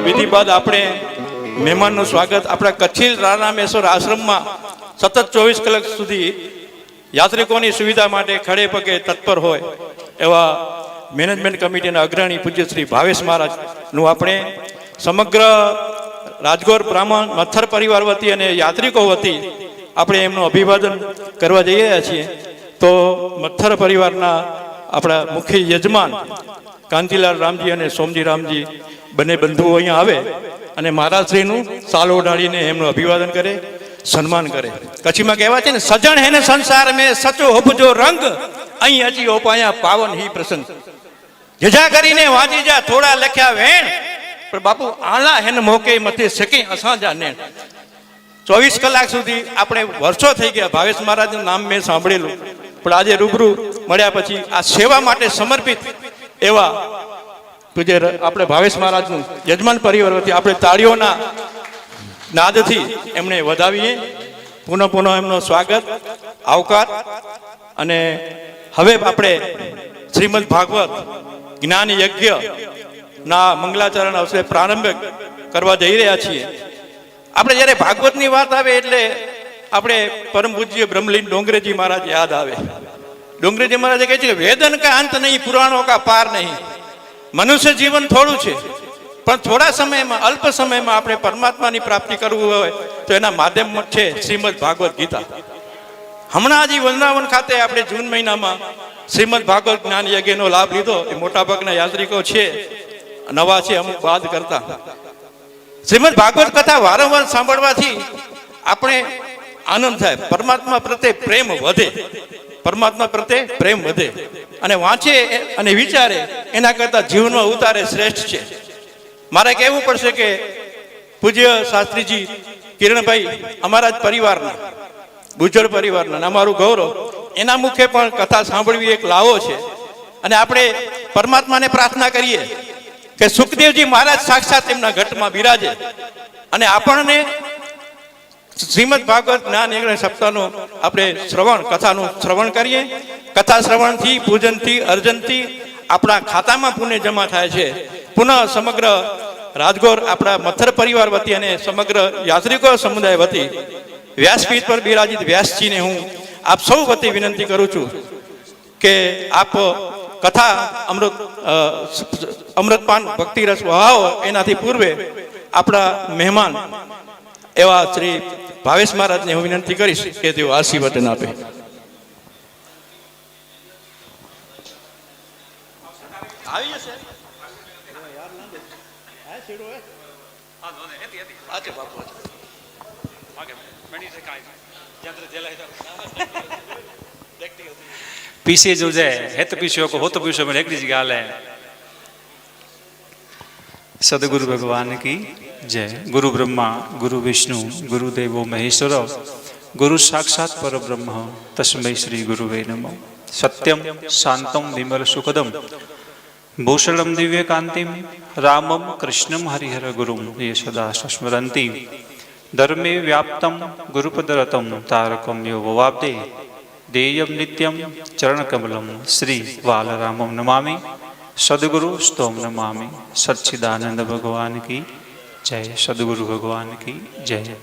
વિધિ બાદ આપણે મહેમાનનું સ્વાગત આપણા કચ્છી રાણામેશ્વર આશ્રમમાં સતત 24 કલાક સુધી યાત્રિકોની સુવિધા માટે ખડે પગે તત્પર હોય એવા મેનેજમેન્ટ કમિટીના અગ્રણી પૂજ્ય શ્રી ભાવેશ મહારાજનું આપણે સમગ્ર રાજગોર બ્રાહ્મણ મથર પરિવાર વતી અને યાત્રિકો વતી આપણે એમનું અભિવાદન કરવા જઈ રહ્યા છીએ. તો મથર પરિવારના આપણા મુખ્ય યજમાન કાંતિલાલ રામજી અને સોમજી રામજી બંને બંધુઓ અહીંયા આવે અને મહારાજશ્રીનું સાલ ઓઢાડીને એમનું અભિવાદન કરે, સન્માન કરે. કચ્છીમાં કહેવાય છે ને, સજણ હે ને સંસાર મેં સચો હોપજો રંગ, અહીં હજી ઓપાયા પાવન હી પ્રસંગ. જજા કરીને વાંચી જા થોડા લખ્યા વેણ, પણ બાપુ આલા હેન મોકે મથે શકે અસાંજા નેણ. 24 કલાક સુધી આપણે વર્ષો થઈ ગયા ભાવેશ મહારાજનું નામ મેં સાંભળેલું, પણ આજે રૂબરૂ મળ્યા પછી આ સેવા માટે સમર્પિત એવા પૂજ્ય આપણે ભાવેશ મહારાજનું યજમાન પરિવાર વતી આપણે તાળીઓના નાદથી એમને વધાવીએ. પુનઃ પુનઃ એમનો સ્વાગત, આવકાર. અને હવે આપણે શ્રીમદ ભાગવત જ્ઞાન યજ્ઞ ના મંગલાચરણ અવસરે પ્રારંભ કરવા જઈ રહ્યા છીએ. આપણે જ્યારે ભાગવતની વાત આવે એટલે આપણે પરમ પૂજ્ય બ્રહ્મલીન ડોંગરેજી મહારાજ યાદ આવે. ડોંગરેજી મહારાજે કહે છે કે વેદન કા અંત નહીં, પુરાણો કા પાર નહીં. મનુષ્ય જીવન થોડું છે, પણ થોડા સમયમાં, અલ્પ સમયમાં આપણે પરમાત્માની પ્રાપ્તિ કરવું હોય તો એના માધ્યમ છે શ્રીમદ ભાગવત ગીતા. હમણાં હજી વૃંદાવન ખાતે આપણે જૂન મહિનામાં શ્રીમદ ભાગવત જ્ઞાન યજ્ઞનો લાભ લીધો. એ મોટાભાગના યાત્રિકો છે, નવા છે, અમુક બાદ કરતા. શ્રીમદ ભાગવત કથા વારંવાર સાંભળવાથી આપણે આનંદ થાય, પરમાત્મા પ્રત્યે પ્રેમ વધે, પરમાત્મા પ્રત્યે પ્રેમ વધે. અને વાંચે અને વિચારે એના કરતાં જીવનમાં ઉતારે શ્રેષ્ઠ છે. મારે કહેવું પડશે કે પૂજ્ય શાસ્ત્રીજી કિરણભાઈ અમારા જ પરિવારના, ગુજર પરિવારના, અમારું ગૌરવ, એના મુખે પણ કથા સાંભળવી એક લાવો છે. અને આપણે પરમાત્માને પ્રાર્થના કરીએ કે સુખદેવજી મહારાજ સાક્ષાત એમના ઘટમાં બિરાજે અને આપણને શ્રીમદ ભાગવત જ્ઞાન યજ્ઞ સપ્તાહનું આપણે કથાનું શ્રવણ કરીએ. કથા શ્રવણથી, પૂજનથી, અર્જનથી આપણા ખાતામાં પુણ્ય જમા થાય છે. પુનઃ સમગ્ર રાજગોર આપણા મથર પરિવાર વતી અને સમગ્ર યાત્રિકો સમુદાય વતી વ્યાસપીઠ પર બિરાજિત વ્યાસજીને હું આપ સૌ વતી વિનંતી કરું છું કે આપ કથા અમૃતપાન ભક્તિરસ વહાવો. એનાથી પૂર્વે આપણા મહેમાન એવા શ્રી ભાવેશ મહારાજને હું વિનંતી કરીશ કે તેઓ આશીર્વચન આપે. पीछे जो जाए है तो पीछे को हो तो पीछे में एक जी गाल है. सदगुरु भगवान की जय. गुरु ब्रह्मा गुरु विष्णु गुरुदेवो महेश्वर गुरु साक्षात पर ब्रह्म तस्मै श्री गुरुवे नमः. सत्यम शांतम विमल सुखदम भूषणम दिव्य कांतिम रामम कृष्णम हरिहर गुरुम ये सदा स्मरन्ति. धर्मे व्याप्तम गुरुपदरतम तारकम यो भवाब्दे देयम नित्यम चरणकमलम श्री बालरामम नमामि. सदगुरु स्तोम नमामि. सच्चिदानंद भगवान की जय. सदगुरु भगवान की जय.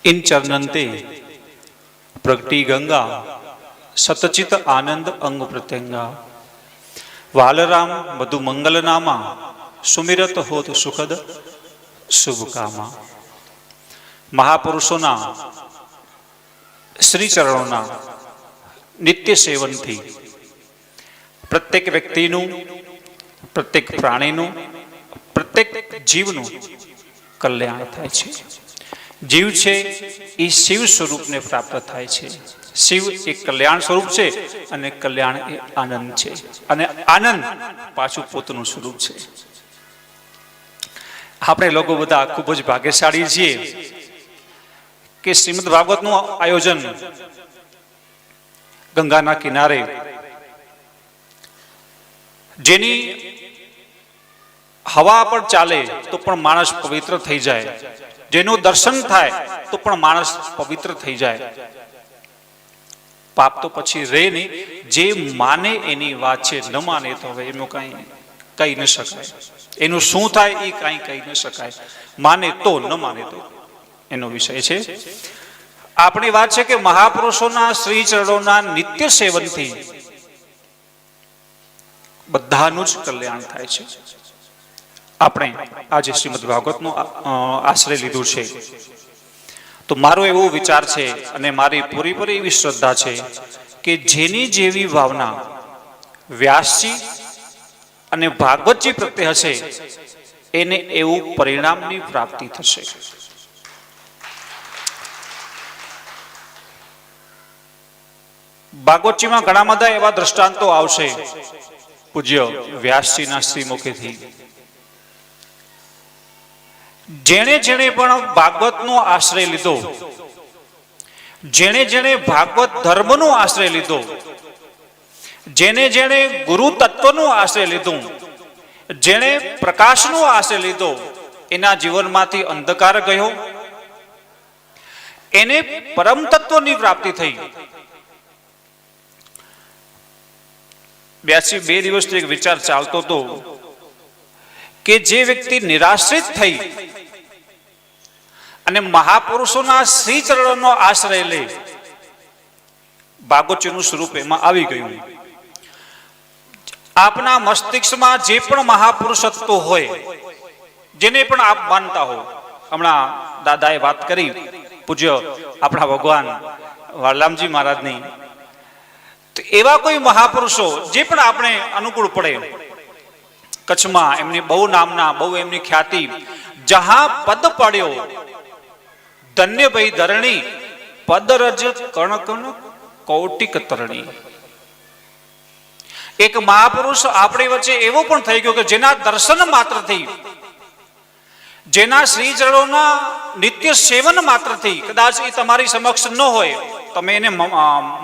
इन चरणन्ते प्रगटी गंगा सतचित आनंद अंग प्रत्यंगा. वालराम मधु मंगल नामा सुमिरत होत सुखद शुभ कामा. महापुरुषोना श्री चरणोना नित्य सेवन थी प्रत्येक व्यक्तिनु, प्रत्येक प्राणीनु, प्रत्येक जीवनु कल्याण थाय छे. जीव छे ए शिव स्वरूप ने प्राप्त थाय छे. शिव एक कल्याण स्वरूप छे अने कल्याण ए आनंद छे अने आनंद पाछुं पोतानुं स्वरूप छे. આપણે લોકો બધા ખૂબ જ ભાગ્યશાળી છીએ કે શ્રીમદ ભાગવતનું આયોજન ગંગાના કિનારે, જેની હવા પર ચાલે તો પણ માણસ પવિત્ર થઈ જાય, જેનું દર્શન થાય તો પણ માણસ પવિત્ર થઈ જાય. પાપ તો પછી રહે નહીં, જે માને એની વાત છે, ન માને તો હવે એનું કઈ નહીં. કહી ન શકાય. એનું શું થાય એ કાંઈ કહી ન શકાય. માને તો ન માને તો એનો વિષય છે. આપણી વાત છે કે મહાપુરુષોના શ્રી ચરણોના નિત્ય સેવનથી બધાનું જ કલ્યાણ થાય છે. આપણે આજે શ્રીમદ ભાગવતનો આશ્રય લીધું છે, તો મારો એવો વિચાર છે અને મારી પૂરેપૂરી એવી શ્રદ્ધા છે કે જેની જેવી ભાવના વ્યાસજી અને ભાગવતજી પ્રત્યે હશે એને એવું પરિણામની પ્રાપ્તિ થશે. ભાગવતજીમાં ઘણા બધા એવા દ્રષ્ટાંતો આવશે પૂજ્ય વ્યાસજીના શ્રી મુખેથી. જેણે જેણે પણ ભાગવતનો આશ્રય લીધો, જેણે જેણે ભાગવત ધર્મનો આશ્રય લીધો, જેણે જેણે ગુરુ તત્વનો આશ્રય લીધો, જેણે પ્રકાશનો આશ્રય લીધો, એના જીવનમાંથી અંધકાર ગયો, એને પરમ તત્વની પ્રાપ્તિ થઈ. બે દિવસથી એક વિચાર ચાલતો હતો કે જે વ્યક્તિ નિરાશ્રિત થઈ અને મહાપુરુષોના શ્રી ચરણોનો આશ્રય લે, ભાગવતજીનું સ્વરૂપ એમાં આવી ગયું. આપના મસ્તિષ્કમાં જે પણ મહાપુરુષત્વ હોય, જેને પણ આપ માનતા હો, હમણાં દાદાએ વાત કરી પૂજ્ય આપણા ભગવાન વાલામજી મહારાજની, તો એવા કોઈ મહાપુરુષો જે પણ આપણે અનુકૂળ પડે, કચ્છમાં એમની બહુ નામના, બહુ એમની ખ્યાતિ, જહાં પદ પડ્યો ધન્ય ભઈ ધરણી, પદરજ કણ કણ કૌટિક તરણી. એક મહાપુરુષ આપણી વચ્ચે એવો પણ થઈ ગયો કે જેના દર્શન માત્રથી, જેના શ્રી ચરણોના નિત્ય સેવન માત્રથી, કદાચ એ તમારી સમક્ષ ન હોય, તમે એને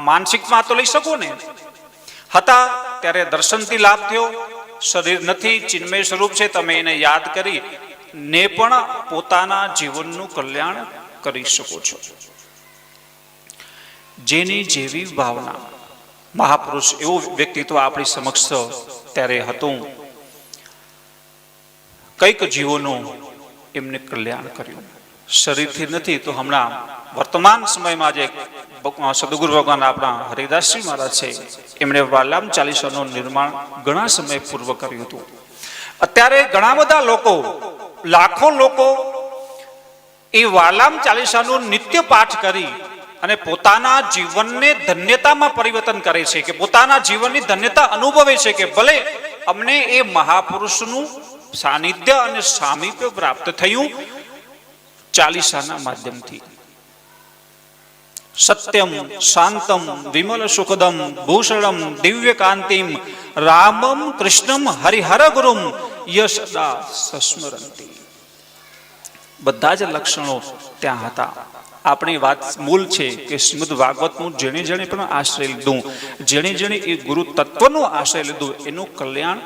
માનસિકમાં તો લઈ શકો ને, હતા ત્યારે દર્શનથી લાભ થયો, શરીર નથી, ચિન્મય સ્વરૂપ છે, તમે એને યાદ કરી ને પણ પોતાના જીવનનું કલ્યાણ કરી શકો છો. જેની જેવી ભાવના, મહાપુરુષ એવું વ્યક્તિત્વ આપણી સમક્ષ ત્યારે હતું. કઈક જીવોનું એમને કલ્યાણ કર્યું. શરીરથી નથી તો હમણાં વર્તમાન સમયમાં જે સદગુરુ ભગવાન આપણા હરિદાસજી મહારાજ છે, એમણે વાલામ ચાલીસાનું નિર્માણ ઘણા સમય પૂર્વ કર્યું હતું. અત્યારે ઘણા બધા લોકો, લાખો લોકો એ વાલામ ચાલીસાનું નિત્ય પાઠ કરી અને પોતાના જીવનને ધન્યતામાં પરિવર્તન કરે છે, કે પોતાના જીવનની ધન્યતા અનુભવે છે કે ભલે અમને એ મહાપુરુષનું સાનિધ્ય અને સામીપ્ય પ્રાપ્ત થયું ચાલીસાના માધ્યમથી. સત્યમ શાંતમ વિમલ સુખદમ ભૂષણમ દિવ્ય કાંતિમ રામમ કૃષ્ણમ હરિહર ગુરુમ યશદા સસ્મરંતી. બધા જ લક્ષણો ત્યાં હતા. આપણી વાત મૂળ છે કે શ્રીમદ ભાગવતનું જેણે જેણે પણ આશ્રય લીધું, જેણે જેણે એ ગુરુ તત્વનો આશ્રય લીધું, એનું કલ્યાણ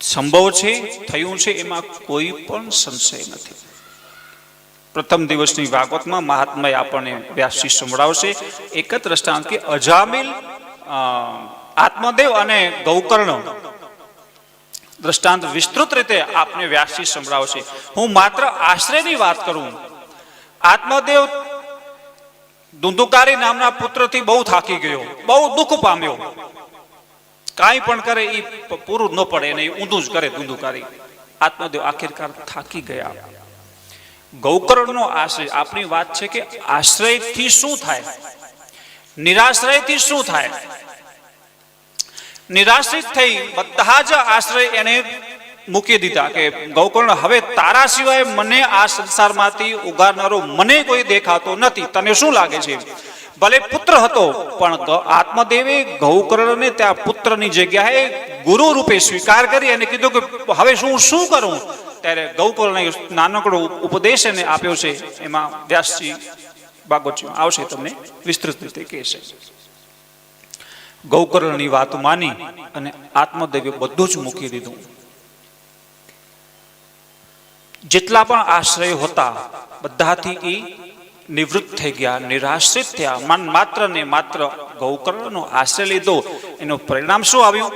સંભવ છે, થયું છે, એમાં કોઈ પણ સંશય નથી. પ્રથમ દિવસની ભાગવતમાં મહાત્મા આપણને વ્યાસજી સંભળાવશે એક જ દ્રષ્ટાંત કે અજામિલ, આત્મદેવ અને ગૌકર્ણ દ્રષ્ટાંત વિસ્તૃત રીતે આપને વ્યાસજી સંભળાવશે. હું માત્ર આશ્રયની વાત કરું. આત્મદેવ ધુંધુકારી નામના પુત્રથી બહુ થાકી ગયો, બહુ દુઃખ પામ્યો. કાંઈ પણ કરે એ પૂરું ન પડે અને ઊંધું જ કરે ધુંધુકારી. આત્મદેવ આખિરકાર થાકી ગયા. ગૌકર્ણનો આશ્રય, આપણી વાત છે કે આશ્રયથી શું થાય, નિરાશ્રયથી શું થાય. નિરાશ્રિત થઈ બધા જ આશ્રય એને મૂકી દીધા કે ગૌકર્ણ, હવે તારા સિવાય મને આ સંસારમાંથી ઉગારનારો મને કોઈ દેખાતો નથી. તને શું લાગે છે? ભલે પુત્ર હતો પણ આત્મદેવે ગૌકર્ણને ત્યાં પુત્રની જગ્યાએ ગુરુ રૂપે સ્વીકાર કરી અને કીધું કે હવે શું કરું. ત્યારે ગૌકર્ણને નાનકડો ઉપદેશ એને આપ્યો છે. એમાં વ્યાસજી ભાગવતજીમાં આવશે, તમને વિસ્તૃત રીતે કહેશે. ગૌકર્ણની વાત માની અને આત્મદેવે બધું જ મૂકી દીધું. જેટલા પણ આશ્રય હતા બધાથી એ નિવૃત્ત થઈ ગયા, નિરાશ્રિત થયા. માત્ર ને માત્ર ગૌકર્ણનો આશ્રય લીધો. એનું પરિણામ શું આવ્યું?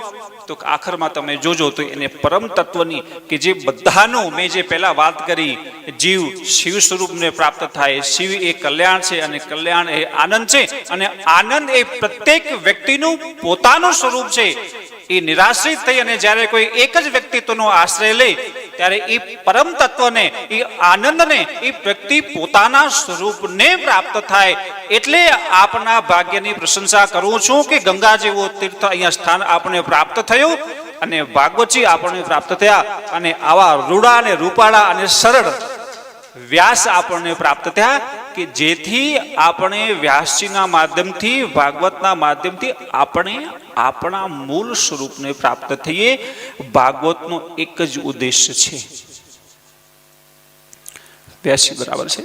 તો તો આખરમાં તમે જોજો તો એને પરમ તત્વની કે જે બધાનું મેં જે પહેલા વાત કરી, જીવ શિવ સ્વરૂપને પ્રાપ્ત થાય, શિવ એ કલ્યાણ છે અને કલ્યાણ એ આનંદ છે અને આનંદ એ પ્રત્યેક વ્યક્તિનું પોતાનું સ્વરૂપ છે. એ નિરાશ્રિત થઈ અને જ્યારે કોઈ એક જ વ્યક્તિત્વનો આશ્રય લે ત્યારે એ પરમ તત્વને, એ આનંદને એ વ્યક્તિ પોતાના સ્વરૂપને પ્રાપ્ત થાય. એટલે આપના ભાગ્યની પ્રશંસા કરું છું કે ગંગા જેવો તીર્થ અહીંયા સ્થાન આપણને પ્રાપ્ત થયું અને ભાગવતજી આપણને પ્રાપ્ત થયા અને આવા રૂડા અને રૂપાળા અને સરળ વ્યાસ આપણને પ્રાપ્ત થયા કે જેથી આપણે વ્યાસજીના માધ્યમથી, ભાગવતના માધ્યમથી આપણે આપણા મૂળ સ્વરૂપને પ્રાપ્ત થઈએ. ભાગવતનો એક જ ઉદ્દેશ્ય છે. વ્યાસજી બરાબર છે.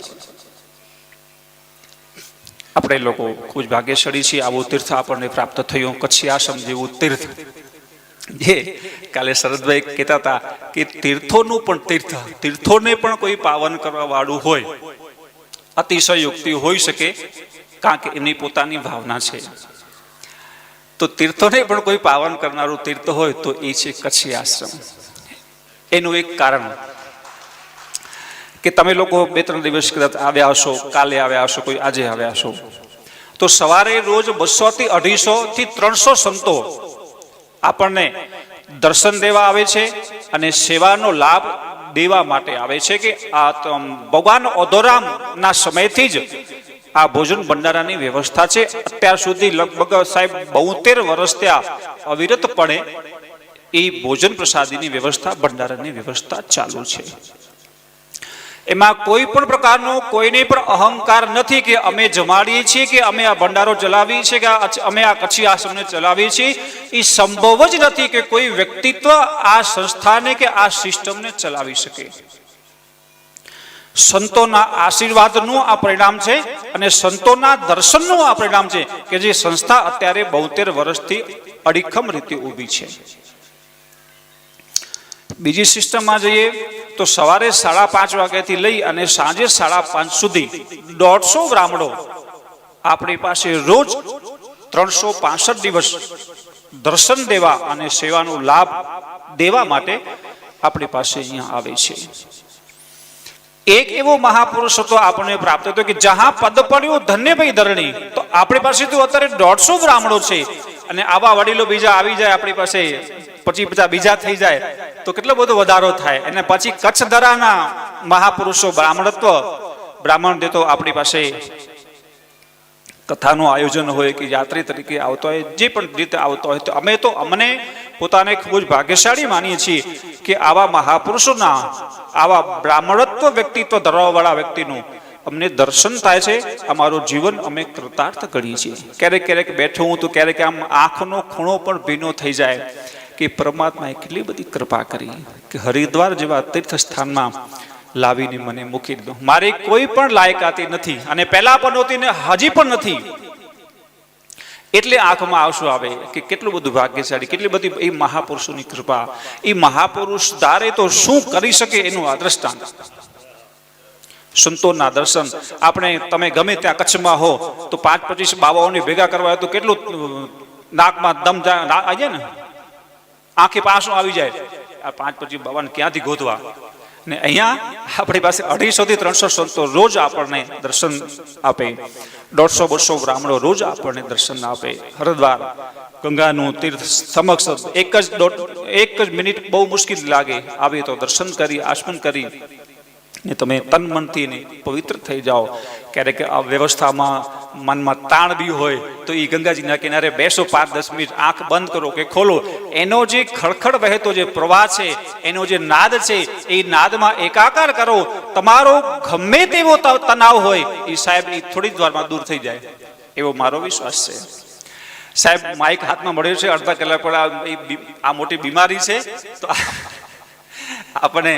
આપણે લોકો ખૂબ જ ભાગ્યશાળી છીએ, આવું તીર્થ આપણને પ્રાપ્ત થયું. કચ્છી આશ્રમ જેવું તીર્થ, જે કાલે શરદભાઈ કહેતા હતા કે તીર્થોનું પણ તીર્થ, તીર્થોને પણ કોઈ પાવન કરવા વાળું હોય, અતિશયોક્તિ હોઈ શકે, કારણ કે એમની પોતાની ભાવના છે. તો તીર્થોને પણ કોઈ પાવન કરનારું તીર્થ હોય તો એ છે કચ્છી આશ્રમ. એનું એક કારણ કે તમે લોકો 2-3 દિવસ કદાચ આવ્યા હશો, કાલે આવ્યા હશો, કોઈ આજે આવ્યા હશો, તો સવારે રોજ 200 થી 250 થી 300 સંતો આપણને દર્શન દેવા આવે છે અને સેવાનો લાભ દેવા માટે આવે છે. કે આ ભગવાન ઓધોરામના સમયથી જ આ ભોજન ભંડારાની વ્યવસ્થા છે. અત્યાર સુધી લગભગ સાહેબ 72 વર્ષ ત્યાં અવિરતપણે એ ભોજન પ્રસાદીની વ્યવસ્થા, ભંડારાની વ્યવસ્થા ચાલુ છે. એમાં કોઈ પણ પ્રકારનો કોઈને પણ અહંકાર નથી કે અમે જમાડીએ છીએ, કે અમે આ ભંડારો ચલાવીએ છીએ, કે અમે આ કચ્છી આશ્રમને ચલાવીએ છીએ. એ સંભવ જ નથી કે કોઈ વ્યક્તિત્વ આ સંસ્થાને કે આ સિસ્ટમને ચલાવી શકે. સંતોના આશીર્વાદનું આ પરિણામ છે અને સંતોના દર્શનનું આ પરિણામ છે કે જે સંસ્થા અત્યારે 72 વર્ષથી અડીખમ રીતે ઊભી છે. બીજી સિસ્ટમમાં જઈએ તો સવારે 5:30 વાગ્યાથી લઈ અને સાંજે 5:30 સુધી 150 બ્રાહ્મણો આપણી પાસે રોજ 365 દિવસ દર્શન દેવા અને સેવાનો લાભ દેવા માટે આપણી પાસે અહીંયા આવે છે. એક એવો મહાપુરુષ હતો આપણને પ્રાપ્ત થયો કે જહાં પદ પડ્યું ધન્ય ભાઈ ધરણી. તો આપણી પાસે તો અત્યારે 150 બ્રાહ્મણો છે અને આવા વડીલો બીજા આવી જાય આપણી પાસે, પછી બધા બીજા થઈ જાય તો કેટલો બધો વધારો થાય. અને પછી કચ્છ ધરાના મહાપુરુષો બ્રાહ્મણ દેતો આપણી પાસે કથાનું આયોજન હોય કે યાત્રી તરીકે આવતો હોય, જે પણ રીતે આવતો હોય, તો અમે તો અમને પોતાને ખૂબ જ ભાગ્યશાળી માનીએ છીએ કે આવા મહાપુરુષોના, આવા બ્રાહ્મણત્વ વ્યક્તિત્વ ધરાવવાળા વ્યક્તિનું અમને દર્શન થાય છે. અમારું જીવન અમે કૃતાર્થ કરીએ છીએ. ક્યારેક ક્યારેક બેઠું હું તો ક્યારેક આમ આંખનો ખૂણો પણ ભીનો થઈ જાય કે પરમાત્માએ કેટલી બધી કૃપા કરી કે હરિદ્વાર જેવા તીર્થ સ્થાનમાં લાવીને મને મૂકી દીધો. મારી કોઈ પણ લાયકાતી નથી અને પહેલા પણ નહોતી ને હજી પણ નથી. એટલે આંખમાં આંસુ આવે કે કેટલું બધું ભાગ્યશાળી, કેટલી બધી એ મહાપુરુષોની કૃપા. એ મહાપુરુષ ધારે તો શું કરી શકે એનું આ દ્રષ્ટાંત. સંતોના દર્શન આપણે, તમે ગમે ત્યાં કચ્છમાં હો તો 5-25 બાવાઓને ભેગા કરવા હોય તો કેટલું નાકમાં દમ આવી જાય ને, આંખે પાસું આવી જાય. આ 5-25 બાવાને ક્યાંથી ગોતવા? ને અહીંયા આપણી પાસે 250 થી 300 સંતો રોજ આપણને દર્શન આપે. 150-200 બ્રાહ્મણો રોજ આપણને દર્શન આપે. હરિદ્વાર ગંગાનું તીર્થ સમક્ષ એક જ મિનિટ બહુ મુશ્કેલ લાગે, આવે તો દર્શન કરી, આચમન કરી ને તમે તન મનથી પવિત્ર થઈ જાઓ. ક્યારેક આ વ્યવસ્થામાં મનમાં તાણ બી હોય તો એ ગંગાજીના કિનારે બેસો, 5-10 મિનિટ આંખ બંધ કરો કે ખોલો, એનો જે ખળખળ વહેતો જે પ્રવાહ છે, એનો જે નાદ છે, એ નાદમાં એકાકાર કરો. તમારો ગમે તેવો તણાવ હોય એ સાહેબ એ થોડી જ વારમાં દૂર થઈ જાય, એવો મારો વિશ્વાસ છે. સાહેબ માઇક હાથમાં મળ્યો છે, અડધા કલાક પર આ મોટી બીમારી છે તો આપણે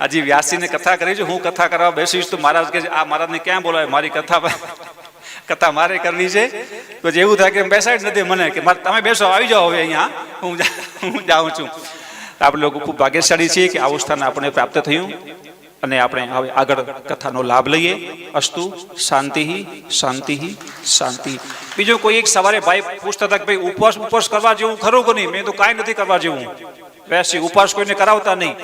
હજી વ્યાસજીને કથા કરી છે. હું કથા કરવા બેસીશ તો મહારાજ કે આ મહારાજને ક્યાં બોલાવે, મારી કથા મારે કરવી છે. પછી એવું થાય કે બેસાડ નથી મને કે તમે બેસો, આવી જાઓ હવે અહીંયા, હું જાઉં છું. આપણે લોકો ખૂબ ભાગ્યશાળી છીએ કે આવું સ્થાન આપણે પ્રાપ્ત થયું અને આપણે હવે આગળ કથાનો લાભ લઈએ. અસ્તુ શાંતિ શાંતિ શાંતિ. બીજું કોઈ એક સવારે ભાઈ પૂછતા હતા કે ભાઈ ઉપવાસ કરવા જેવું ખરું કે નહીં? મેં તો કાંઈ નથી કરવા જેવું. વૈસી ઉપવાસ કોઈને કરાવતા નહીં.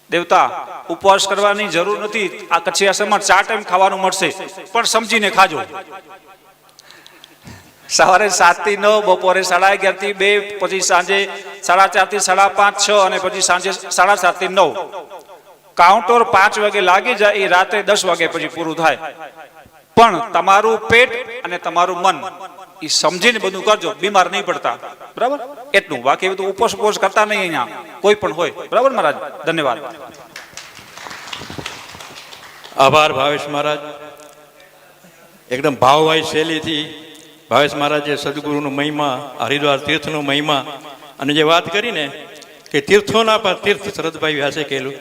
દેવતા ઉપવાસ કરવાની જરૂર નથી. આ કચ્છી આશ્રમમાં 4 ટાઈમ ખાવાનું મળશે, પણ સમજીને ખાજો. સવારે 7 થી 9, બપોરે 11:30 થી 2, પછી સાંજે 4:30 થી 5:30, 6 અને પછી સાંજે 7:30 થી 9. કાઉન્ટર 5 વાગે લાગી જાય, એ રાત્રે 10 વાગે પછી પૂરું થાય. પણ તમારું પેટ અને તમારું મન એ સમજીને બધું કરજો, બીમાર નહીં પડતા. બરાબર? એટલું. બાકી બધું ઉપવાસ કરતા નહીં અહીંયા કોઈ પણ હોય. બરાબર મહારાજ? ધન્યવાદ. આભાર ભાવેશ મહારાજ. એકદમ ભાવવાહી શૈલીથી ભાવેશ મહારાજે સદગુરુનો મહિમા, હરિદ્વાર તીર્થનો મહિમા અને જે વાત કરીને કે તીર્થોના પર તીર્થ શરદભાઈ વ્યાસે કહેલું